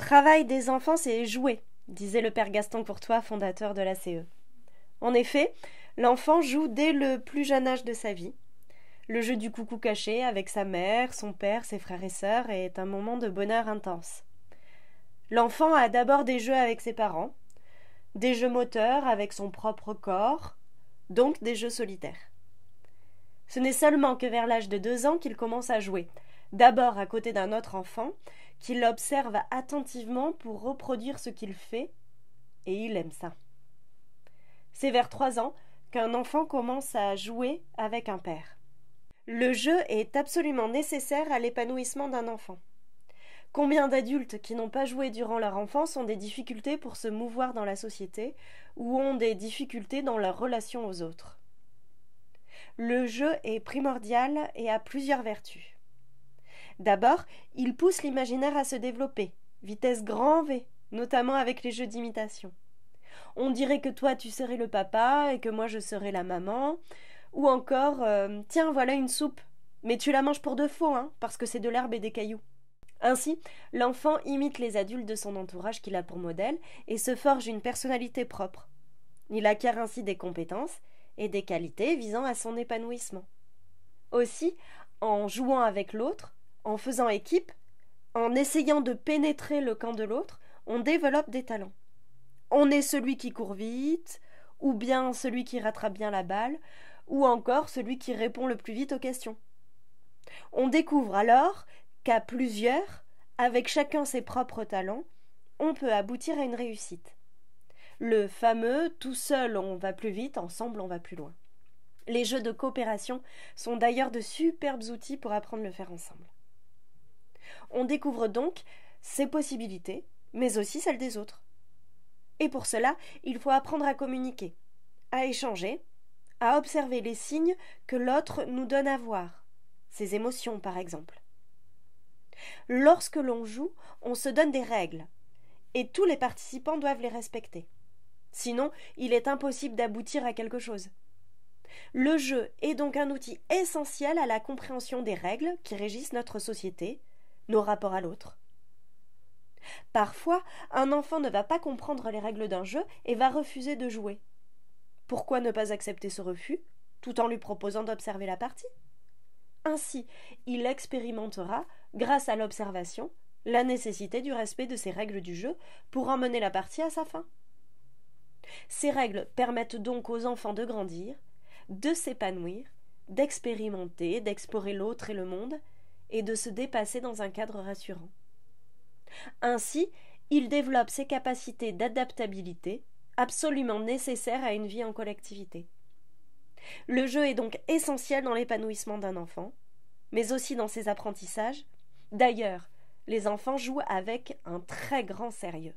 travail des enfants, c'est jouer, disait le père Gaston Courtois, fondateur de l'ACE. En effet, l'enfant joue dès le plus jeune âge de sa vie. Le jeu du coucou caché avec sa mère, son père, ses frères et sœurs est un moment de bonheur intense. L'enfant a d'abord des jeux avec ses parents, des jeux moteurs avec son propre corps, donc des jeux solitaires. Ce n'est seulement que vers l'âge de 2 ans qu'il commence à jouer, d'abord à côté d'un autre enfant, qui l'observe attentivement pour reproduire ce qu'il fait, et il aime ça. C'est vers 3 ans qu'un enfant commence à jouer avec un père. Le jeu est absolument nécessaire à l'épanouissement d'un enfant. Combien d'adultes qui n'ont pas joué durant leur enfance ont des difficultés pour se mouvoir dans la société ou ont des difficultés dans leur relation aux autres? Le jeu est primordial et a plusieurs vertus. D'abord, il pousse l'imaginaire à se développer, vitesse grand V, notamment avec les jeux d'imitation. On dirait que toi tu serais le papa et que moi je serais la maman, ou encore tiens voilà une soupe, mais tu la manges pour de faux, hein, parce que c'est de l'herbe et des cailloux. Ainsi, l'enfant imite les adultes de son entourage qu'il a pour modèle et se forge une personnalité propre. Il acquiert ainsi des compétences et des qualités visant à son épanouissement. Aussi, en jouant avec l'autre, en faisant équipe, en essayant de pénétrer le camp de l'autre, on développe des talents. On est celui qui court vite, ou bien celui qui rattrape bien la balle, ou encore celui qui répond le plus vite aux questions. On découvre alors qu'à plusieurs, avec chacun ses propres talents, on peut aboutir à une réussite. Le fameux « tout seul on va plus vite, ensemble on va plus loin ». Les jeux de coopération sont d'ailleurs de superbes outils pour apprendre à le faire ensemble. On découvre donc ses possibilités, mais aussi celles des autres. Et pour cela, il faut apprendre à communiquer, à échanger, à observer les signes que l'autre nous donne à voir, ses émotions par exemple. Lorsque l'on joue, on se donne des règles, et tous les participants doivent les respecter. Sinon, il est impossible d'aboutir à quelque chose. Le jeu est donc un outil essentiel à la compréhension des règles qui régissent notre société, nos rapports à l'autre. Parfois, un enfant ne va pas comprendre les règles d'un jeu et va refuser de jouer. Pourquoi ne pas accepter ce refus, tout en lui proposant d'observer la partie? Ainsi, il expérimentera, grâce à l'observation, la nécessité du respect de ces règles du jeu pour emmener la partie à sa fin. Ces règles permettent donc aux enfants de grandir, de s'épanouir, d'expérimenter, d'explorer l'autre et le monde, et de se dépasser dans un cadre rassurant. Ainsi, il développe ses capacités d'adaptabilité, absolument nécessaires à une vie en collectivité. Le jeu est donc essentiel dans l'épanouissement d'un enfant, mais aussi dans ses apprentissages. D'ailleurs, les enfants jouent avec un très grand sérieux.